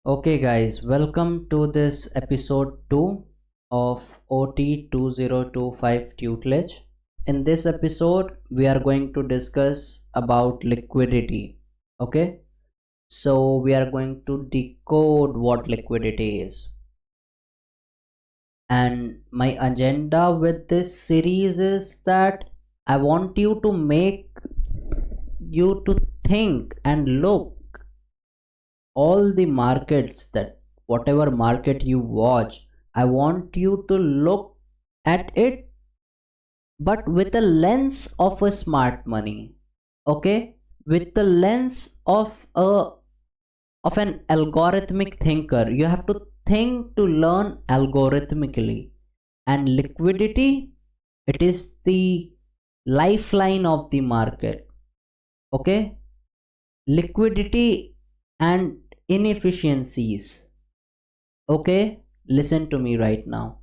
Okay, guys, welcome to this episode 2 of OT 2025 tutelage. In this episode, we are going to discuss about liquidity. Okay, so we are going to decode what liquidity is. And my agenda with this series is that I want you to make you to think and look all the markets, that whatever market you watch, I want you to look at it but with a lens of a smart money. Okay, with the lens of an algorithmic thinker. You have to think to learn algorithmically. And liquidity, it is the lifeline of the market. Okay, liquidity and inefficiencies. Okay, listen to me right now.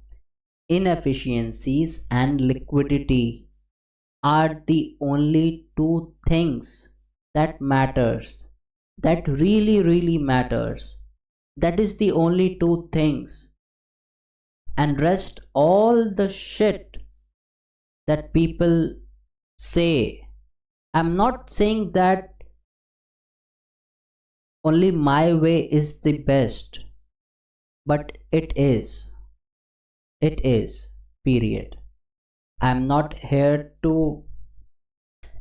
Inefficiencies and liquidity are the only two things that matters, that really matters. That is the only two things. And rest all the shit that people say. I'm not saying that only my way is the best, but it is, period. I'm not here to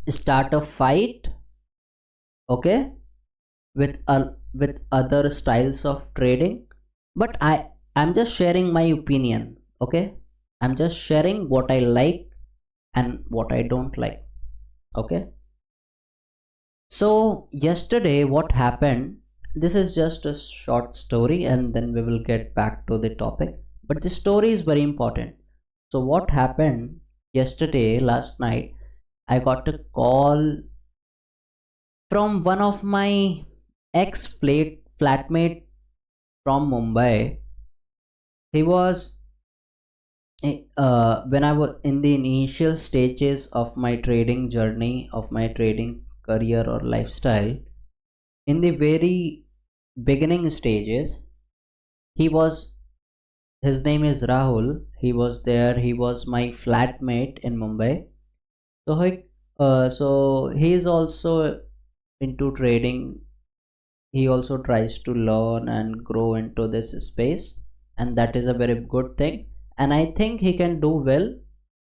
start a fight, okay, with other styles of trading, but I'm just sharing my opinion, okay. I'm just sharing what I like and what I don't like, okay. So yesterday what happened, this is just a short story and then we will get back to the topic, but the story is very important. So what happened yesterday, last night, I got a call from one of my flatmate from Mumbai. He was when I was in the initial stages of my trading journey, of my trading career or lifestyle, in the very beginning stages, he was, his name is Rahul. He was there. He was my flatmate in Mumbai. So he is also into trading. He also tries to learn and grow into this space, and that is a very good thing. And I think he can do well,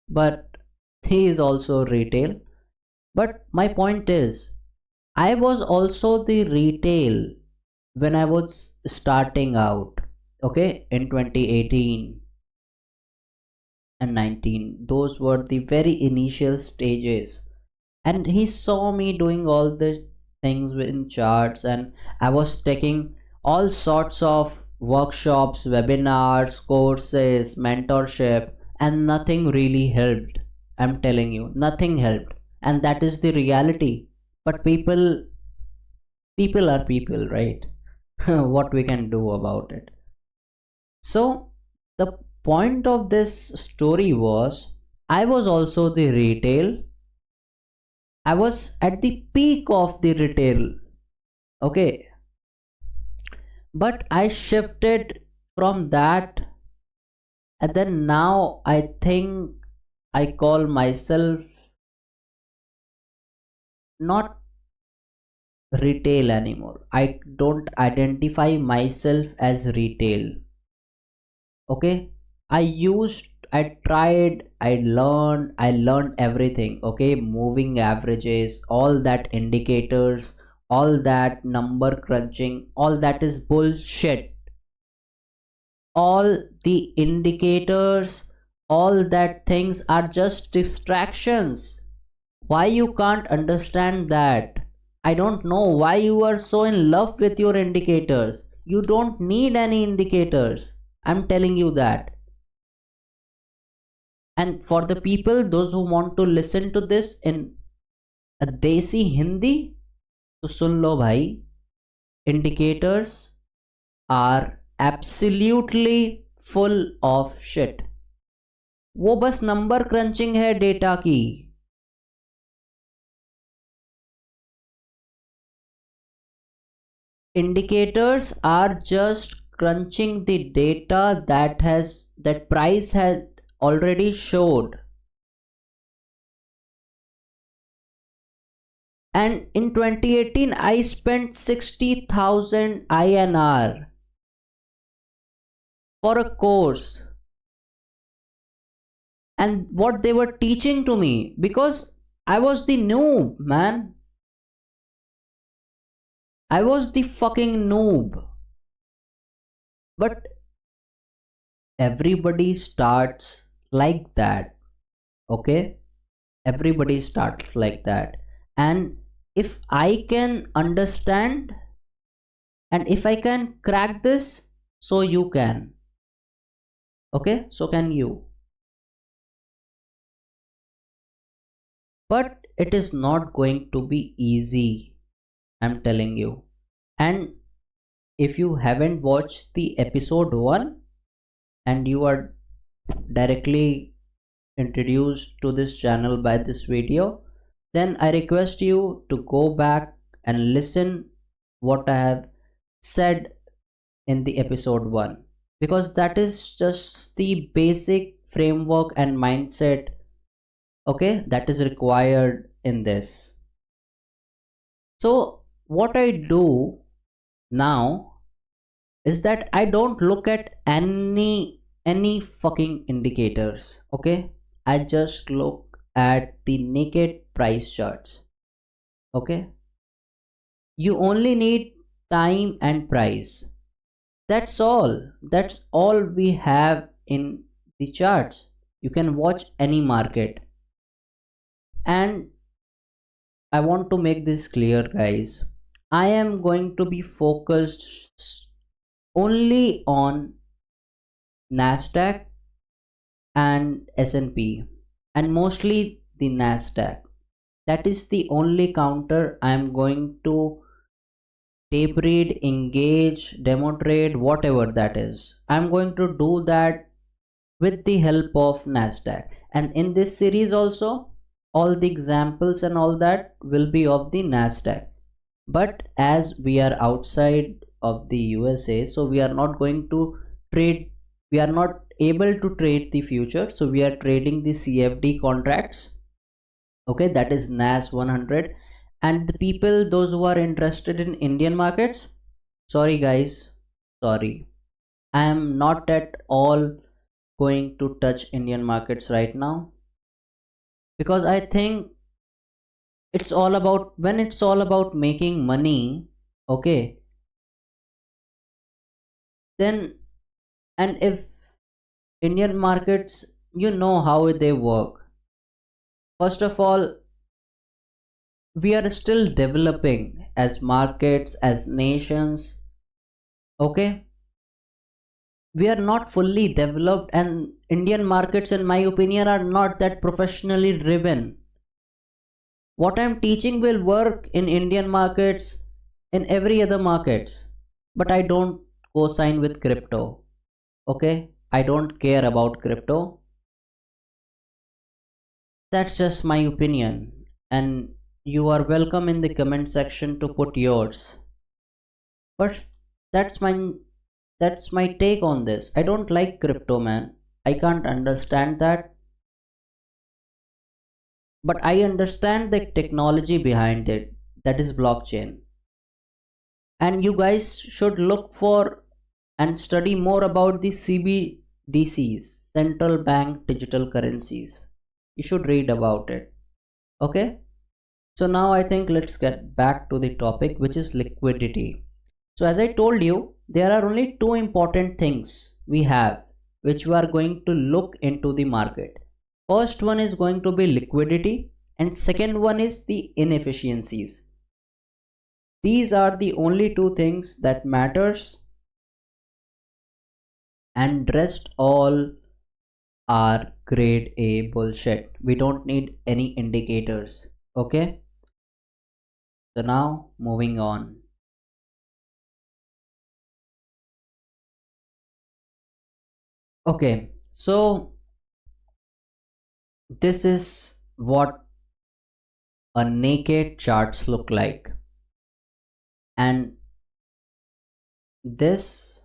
but he is also retail. But my point is, I was also the retail when I was starting out, okay, in 2018 and 19. Those were the very initial stages. And he saw me doing all the things in charts, and I was taking all sorts of workshops, webinars, courses, mentorship, and nothing really helped. I'm telling you, nothing helped. And that is the reality. But people are people, right? What we can do about it. So the point of this story was, I was also the retail. I was at the peak of the retail, okay, but I shifted from that, and then now I think I call myself not retail anymore. I don't identify myself as retail, okay. I learned everything, okay. Moving averages, all that indicators, all that number crunching, all that is bullshit. All the indicators, all that things are just distractions. Why you can't understand that? I don't know why you are so in love with your indicators. You don't need any indicators, I'm telling you that. And for the people, those who want to listen to this in a desi Hindi, to sun lo bhai, indicators are absolutely full of shit. वो बस number crutching है data की. Indicators are just crunching the data that price has already showed. And in 2018 I spent 60,000 INR for a course, and what they were teaching to me, because I was the noob, man. I was the fucking noob. But everybody starts like that, okay? Everybody starts like that. And if I can understand and if I can crack this, so you can. Okay? So can you. But it is not going to be easy, I'm telling you. And if you haven't watched the episode 1 and you are directly introduced to this channel by this video, then I request you to go back and listen what I have said in the episode 1, because that is just the basic framework and mindset, okay, that is required in this. So what I do now is that I don't look at any fucking indicators, okay? I just look at the naked price charts, okay? You only need time and price. That's all we have in the charts. You can watch any market. And I want to make this clear, guys. I am going to be focused only on Nasdaq and S&P, and mostly the Nasdaq. That is the only counter I am going to tape read, engage, demo trade, whatever that is. I'm going to do that with the help of Nasdaq. And in this series also, all the examples and all that will be of the Nasdaq. But as we are outside of the USA, so we are not going to trade, we are not able to trade the future. So we are trading the CFD contracts. Okay, that is NAS 100. And the people, those who are interested in Indian markets, sorry guys, sorry, I am not at all going to touch Indian markets right now, because I think it's all about, when it's all about making money, okay, then, and if Indian markets, you know how they work. First of all, we are still developing as markets, as nations, okay? We are not fully developed, and Indian markets, in my opinion, are not that professionally driven. What I'm teaching will work in Indian markets, in every other markets, but I don't co-sign with crypto, okay? I don't care about crypto. That's just my opinion, and you are welcome in the comment section to put yours. But that's my that's my take on this. I don't like crypto, man. I can't understand that, but I understand the technology behind it, that is blockchain. And you guys should look for and study more about the CBDCs, central bank digital currencies. You should read about it. Okay? So now I think let's get back to the topic, which is liquidity. So as I told you, there are only two important things we have which we are going to look into the market. First one is going to be liquidity, and second one is the inefficiencies. These are the only two things that matters, and rest all are grade A bullshit. We don't need any indicators. Okay? So now moving on. Okay, so this is what a naked charts look like, and this,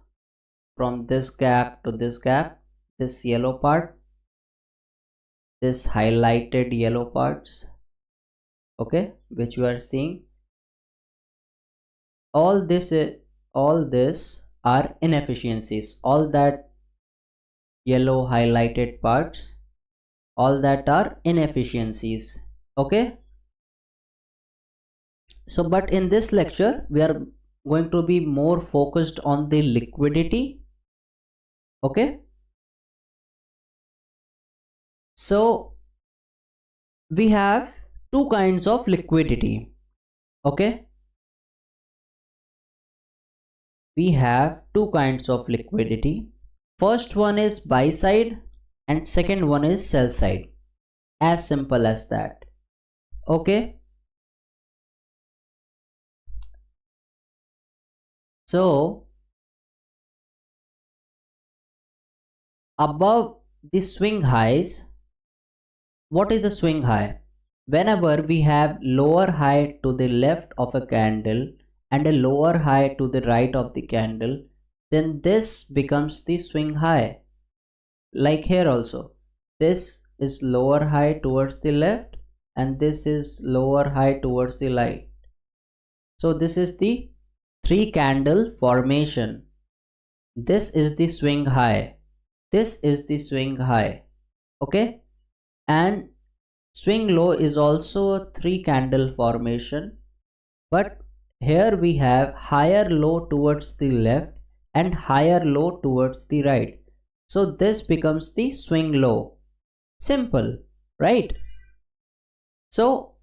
from this gap to this gap, this yellow part, this highlighted yellow parts, okay, which you are seeing, all this are inefficiencies. All that yellow highlighted parts, all that are inefficiencies. Okay, so but in this lecture we are going to be more focused on the liquidity. Okay, so we have two kinds of liquidity. Okay, we have two kinds of liquidity. First one is buy side and second one is sell side. As simple as that. Okay, so above the swing highs, what is a swing high? Whenever we have lower high to the left of a candle and a lower high to the right of the candle, then this becomes the swing high. Like here also, this is lower high towards the left and this is lower high towards the right. So this is the three candle formation. This is the swing high. This is the swing high. Okay, and swing low is also a three candle formation, but here we have higher low towards the left and higher low towards the right. So this becomes the swing low. Simple, right? So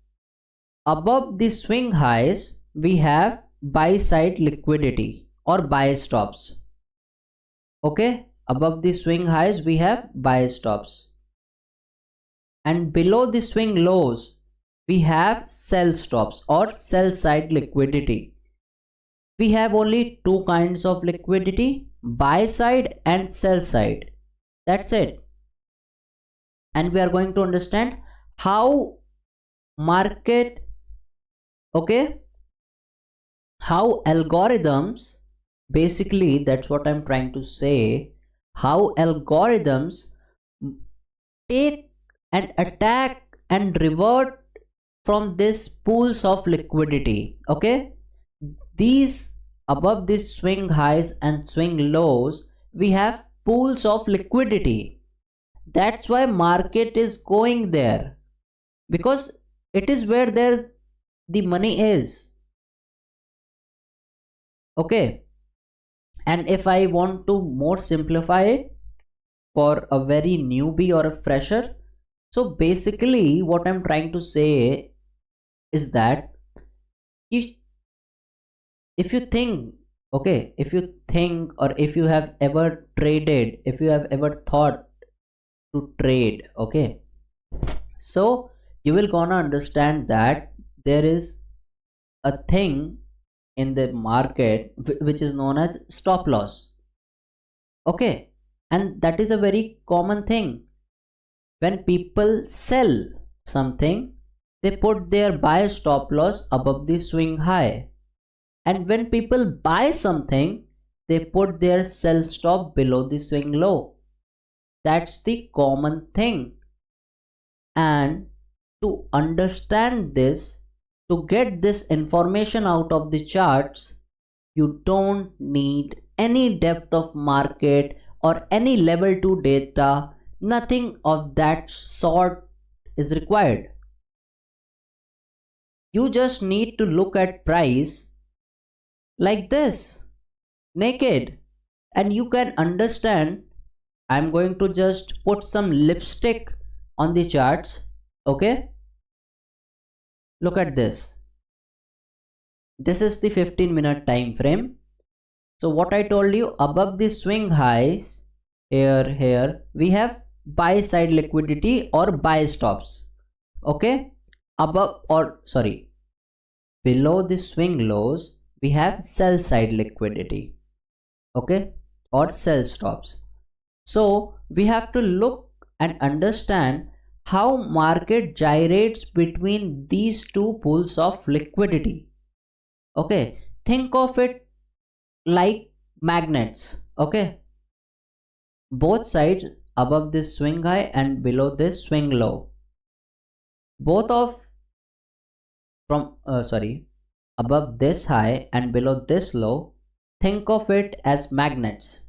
above the swing highs we have buy side liquidity or buy stops. Okay, above the swing highs we have buy stops, and below the swing lows we have sell stops or sell side liquidity. We have only two kinds of liquidity, buy side and sell side. That's it. And we are going to understand how market, okay, how algorithms, basically that's what I'm trying to say, how algorithms take and attack and revert from these pools of liquidity. Okay, these above these swing highs and swing lows we have pools of liquidity. That's why market is going there, because it is where the money is. Okay, and if I want to more simplify it for a very newbie or a fresher, so basically what I'm trying to say is that if you think, okay, if you think, or if you have ever traded, if you have ever thought to trade, okay, so you will gonna understand that there is a thing in the market which is known as stop loss. Okay, and that is a very common thing. When people sell something, they put their buy stop loss above the swing high, and when people buy something they put their sell stop below the swing low. That's the common thing. And to understand this, to get this information out of the charts, you don't need any depth of market or any level 2 data. Nothing of that sort is required. You just need to look at price like this, naked, and you can understand. I'm going to just put some lipstick on the charts. Okay, look at this. This is the 15-minute time frame. So what I told you, above the swing highs, here we have buy side liquidity or buy stops. Okay, above, or sorry, below the swing lows we have sell side liquidity. Okay, or sell stops. So we have to look and understand how market gyrates between these two pools of liquidity. Okay, think of it like magnets. Okay, both sides, above this swing high and below this swing low, both of from sorry, above this high and below this low, think of it as magnets.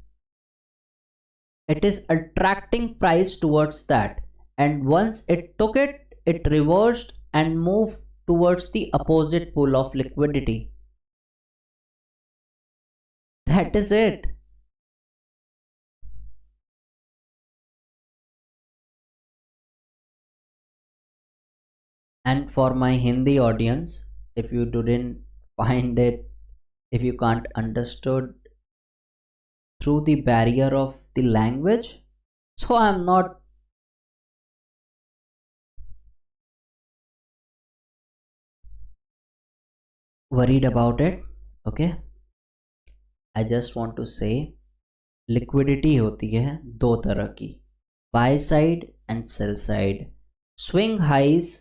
It is attracting price towards that, and once it took it, it reversed and moved towards the opposite pool of liquidity. That is it. And for my Hindi audience, if you didn't find it, if you can't understood through the barrier of the language, so I'm not worried about it. Okay, I just want to say liquidity होती है दो तरह की, buy side and sell side. Swing highs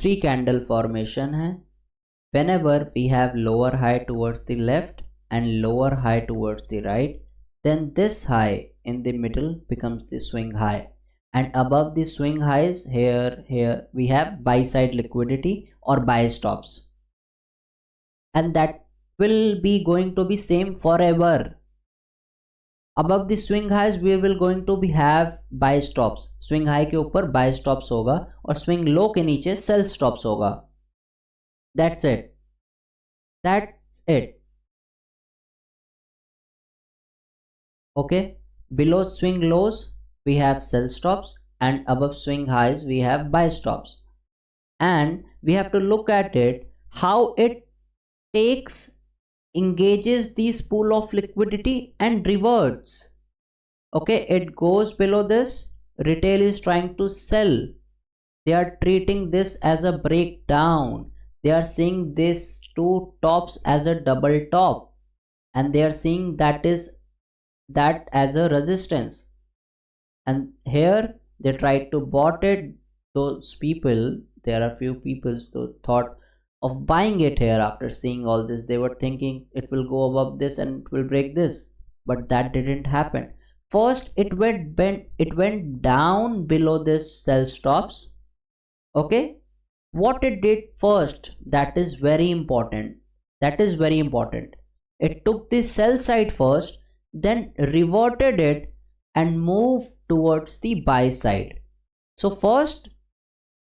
3 candle formation है. whenever we have lower high towards the left and lower high towards the right, then this high in the middle becomes the swing high, and above the swing highs here we have buy side liquidity or buy stops, and that will be going to be same forever. above the swing highs we will going to be have buy stops. swing high के ऊपर buy stops होगा और swing low के नीचे sell stops होगा. That's it. That's it. Okay, below swing lows we have sell stops, and above swing highs we have buy stops, and we have to look at it how it takes, engages this pool of liquidity and reverts. Okay, it goes below this, retail is trying to sell, they are treating this as a breakdown, they are seeing this two tops as a double top, and they are seeing that as a resistance, and here they tried to bought it. Those people, there are few people who thought of buying it here. after seeing all this, they were thinking it will go above this and it will break this, but that didn't happen. First it went down below this sell stops. Okay, what it did first, that is very important, it took the sell side first, then reverted it and moved towards the buy side. So first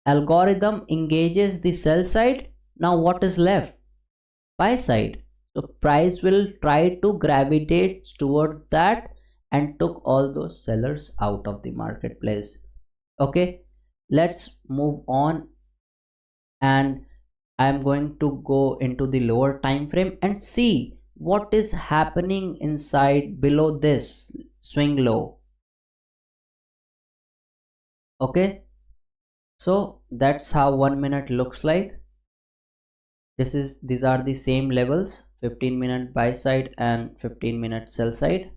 algorithm engages the sell side. Now what is left? Buy side. So price will try to gravitate toward that and took all those sellers out of the marketplace. Okay, let's move on, and I'm going to go into the lower time frame and see what is happening inside below this swing low. Okay, so that's how 1 minute looks like. These are the same levels, 15-minute buy side and 15-minute sell side.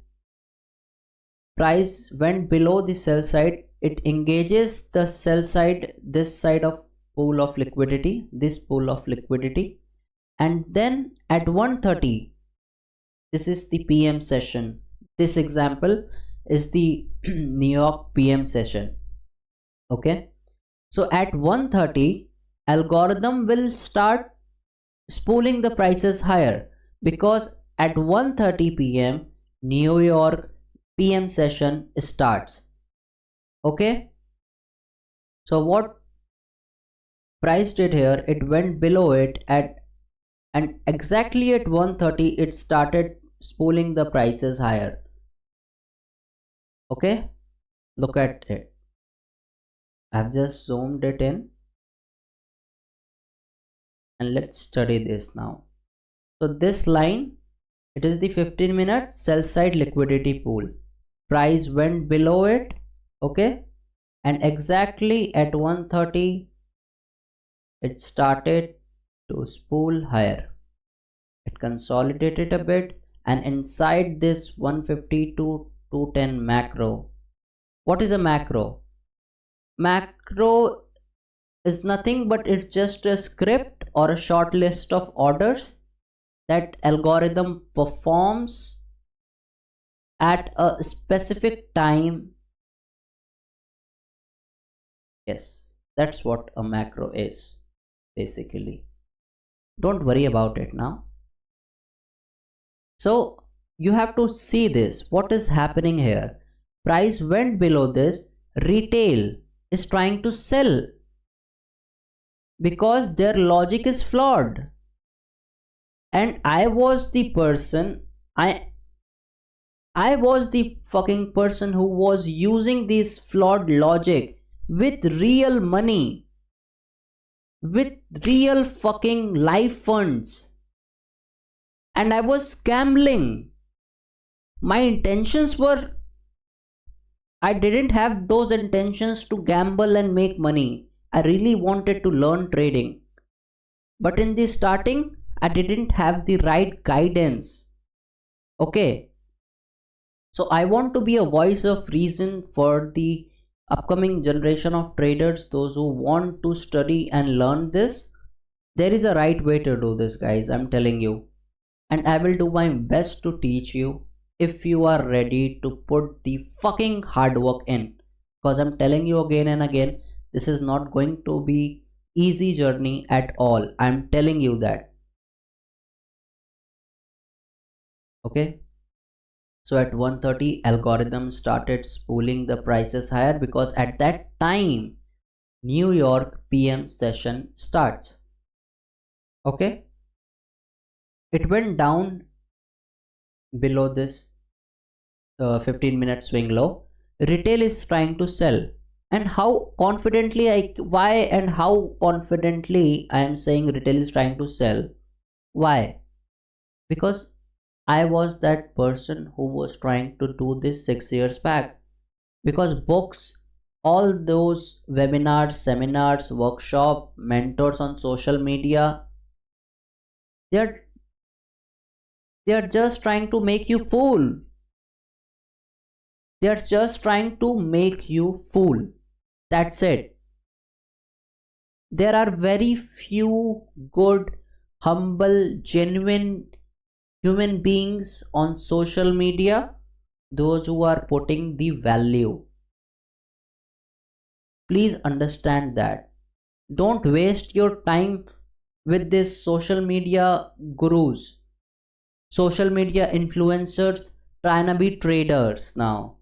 Price went below the sell side, it engages the sell side, this side of pool of liquidity, this pool of liquidity, and then at 1:30, this is the PM session. This example is the New York PM session. Okay, so at 1:30 algorithm will start spooling the prices higher, because at 1:30 p.m. New York PM session starts. Okay, so what price did here, it went below it and exactly at 1:30 it started spooling the prices higher. Okay, look at it, I've just zoomed it in, and let's study this now. So this line, it is the 15-minute sell side liquidity pool. Price went below it. Okay, and exactly at 1:30 it started to spool higher. It consolidated a bit, and inside this 150 to 210 macro. What is a macro? Macro is nothing but it's just a script or a short list of orders that algorithm performs at a specific time. Yes, that's what a macro is basically. Don't worry about it now. So you have to see this. What is happening here? Price went below this. Retail is trying to sell because their logic is flawed. And I was the person, I was the fucking person who was using this flawed logic with real money, with real fucking life funds, and I was gambling. My intentions were, I didn't have those intentions to gamble and make money. I really wanted to learn trading. But in the starting, I didn't have the right guidance. Okay. So I want to be a voice of reason for the upcoming generation of traders, those who want to study and learn this. There is a right way to do this, guys. I'm telling you. And I will do my best to teach you if you are ready to put the fucking hard work in. Because I'm telling you again and again, this is not going to be easy journey at all. I'm telling you that. Okay. So at 1:30, algorithm started spooling the prices higher because at that time New York PM session starts. Okay. It went down below this 15-minute swing low. Retail is trying to sell. And how confidently I am saying retail is trying to sell. Why? Because I was that person who was trying to do this 6 years back. Because books, all those webinars, seminars, workshop, mentors on social media, they're just trying to make you fool. They're just trying to make you fool. That's it. There are very few good, humble, genuine human beings on social media, those who are putting the value. Please understand that. Don't waste your time with this social media gurus, social media influencers trying to be traders now.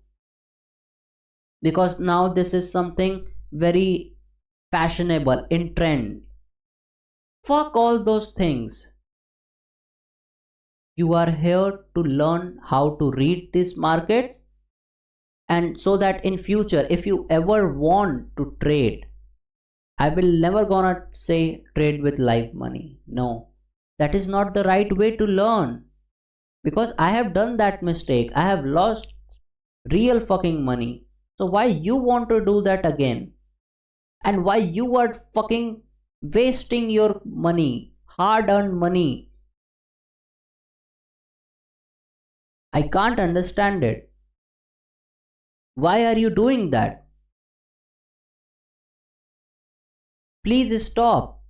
Because now this is something very fashionable, in trend. Fuck all those things. You are here to learn how to read this market, and so that in future if you ever want to trade, I will never gonna say trade with live money. No, that is not the right way to learn, because I have done that mistake. I have lost real fucking money. So why you want to do that again? And why you are fucking wasting your money, hard earned money? I can't understand it. Why are you doing that? Please stop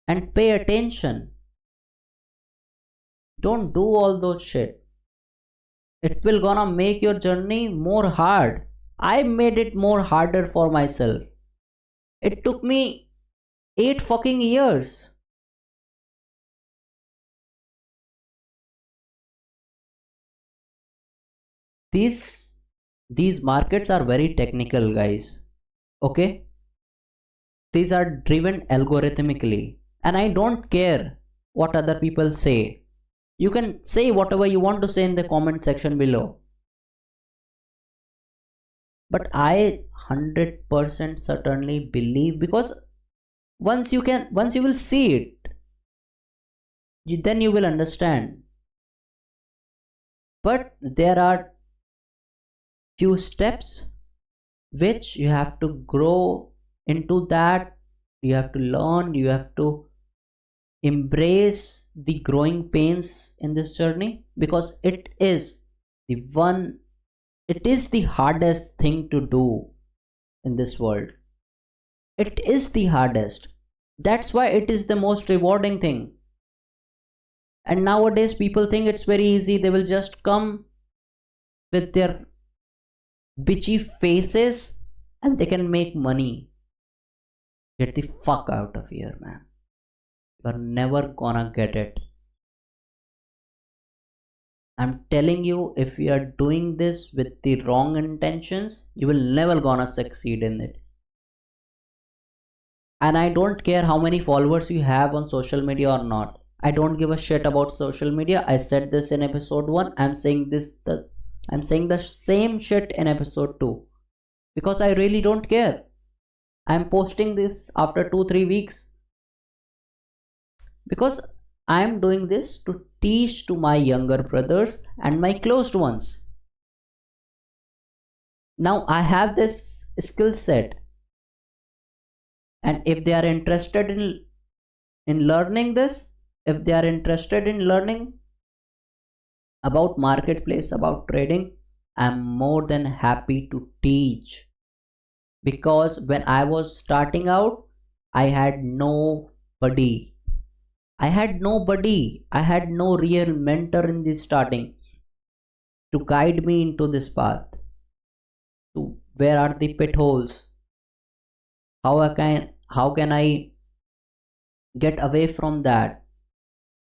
and pay attention. Don't do all those shit. It will gonna make your journey more hard. I made it more harder for myself. It took me 8 fucking years. These markets are very technical, guys. Okay? These are driven algorithmically. And I don't care what other people say. You can say whatever you want to say in the comment section below. But I 100% certainly believe, because once you will see it, then you will understand. But there are few steps which you have to grow into, that you have to learn, you have to embrace the growing pains in this journey, because it is the hardest thing to do in this world. It is the hardest. That's why it is the most rewarding thing. And nowadays people think it's very easy. They will just come with their bitchy faces and they can make money. Get the fuck out of here, man. You're never gonna get it. I'm telling you, if you are doing this with the wrong intentions, you will never gonna succeed in it. And I don't care how many followers you have on social media or not. I don't give a shit about social media. I said this in episode 1. I'm saying the same shit in episode 2 because I really don't care. I'm posting this after 2-3 weeks because I'm doing this to teach to my younger brothers and my closed ones. Now I have this skill set, and if they are interested in learning this, if they are interested in learning about marketplace, about trading, I'm more than happy to teach. Because when I was starting out, I had nobody. I had no real mentor in the starting to guide me into this path. To where are the pit holes? How can I get away from that?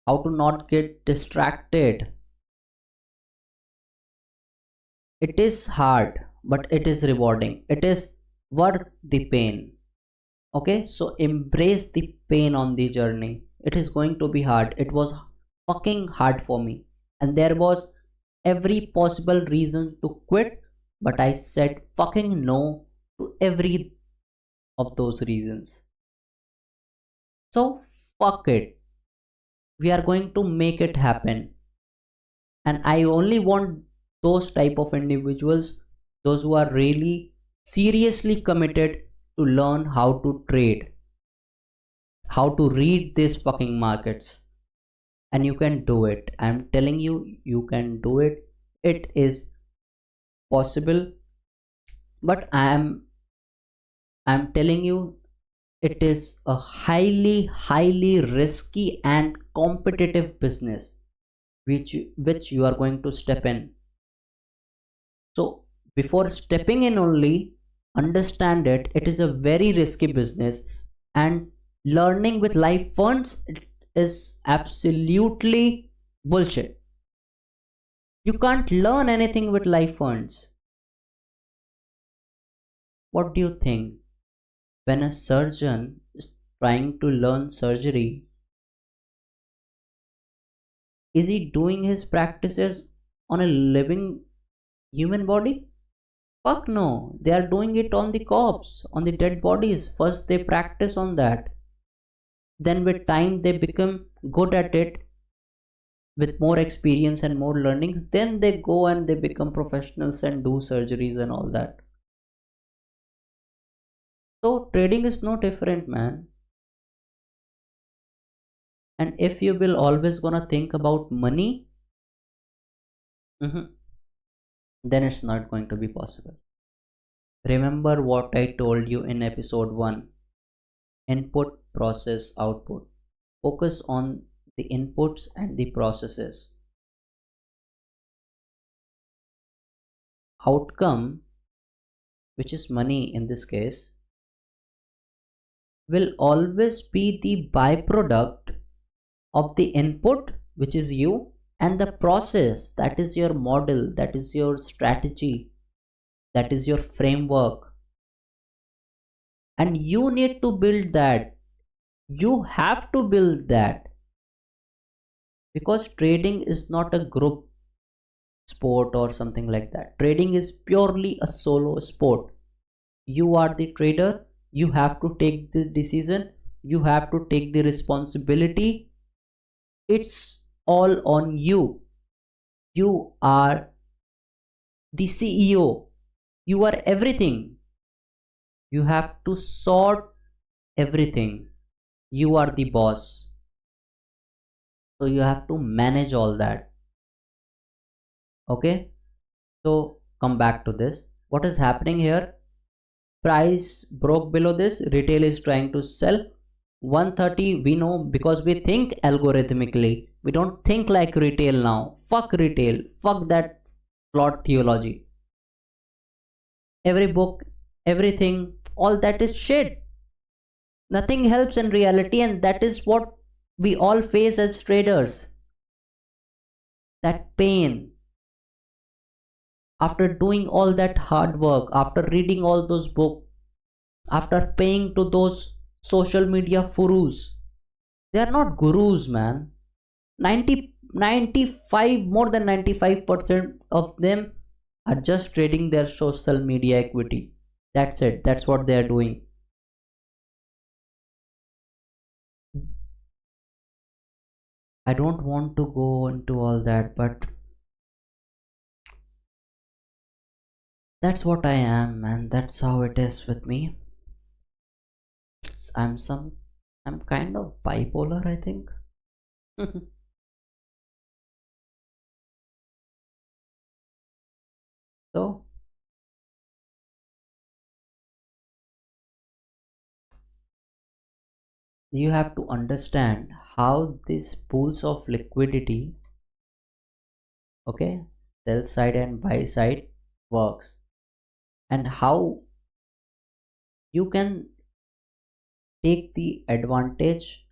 How to not get distracted? It is hard, but it is rewarding. It is worth the pain. Okay, so embrace the pain on the journey. It is going to be hard. It was fucking hard for me, and there was every possible reason to quit, but I said fucking no to every of those reasons. So fuck it. We are going to make it happen. And I only want those type of individuals, those who are really seriously committed to learn how to trade, how to read these fucking markets. And you can do it. I'm telling you, you can do it. It is possible. But I'm telling you, it is a highly risky and competitive business which you are going to step in. So before stepping in only, understand it. It is a very risky business, and learning with live funds, it is absolutely bullshit. You can't learn anything with live funds. What do you think? When a surgeon is trying to learn surgery, is he doing his practices on a living human body? Fuck no. They are doing it on the corpse, on the dead bodies. First they practice on that. Then with time they become good at it with more experience and more learnings. Then they go and they become professionals and do surgeries and all that. So trading is no different, man. And if you will always gonna think about money, then it's not going to be possible. Remember what I told you in episode 1: input, process, output. Focus on the inputs and the processes. Outcome, which is money in this case, will always be the byproduct of the input, which is you, and the process, that is your model, that is your strategy, that is your framework. And you need to build that. You have to build that, because trading is not a group sport or something like that. Trading is purely a solo sport. You are the trader. You have to take the decision. You have to take the responsibility. It's all on you. You are the CEO. You are everything. You have to sort everything. You are the boss. So you have to manage all that. Okay, so come back to this. What is happening here? Price broke below this. Retail is trying to sell 130. We know because we think algorithmically. We don't think like retail now. Fuck retail. Fuck that flawed theology. Every book, everything, all that is shit. Nothing helps in reality, and that is what we all face as traders. That pain after doing all that hard work, after reading all those books, after paying to those social media gurus. They are not gurus, man. 95, more than 95% of them are just trading their social media equity. That's it. That's what they are doing. I don't want to go into all that, but that's what I am, man. That's how it is with me. I'm some I'm kind of bipolar, I think. So you have to understand how these pools of liquidity, okay, sell side and buy side works, and how you can take the advantage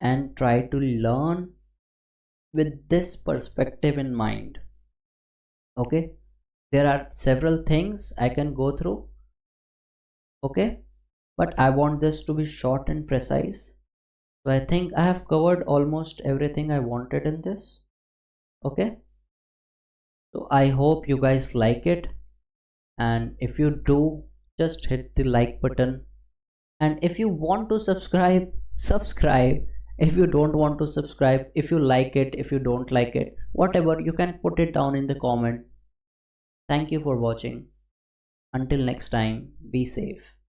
and try to learn with this perspective in mind. Okay, there are several things I can go through, okay, but I want this to be short and precise. So I think I have covered almost everything I wanted in this. Okay, so I hope you guys like it, and if you do, just hit the like button, and if you want to subscribe, subscribe. If you don't want to subscribe, if you like it, if you don't like it, whatever, you can put it down in the comment. Thank you for watching. Until next time, be safe.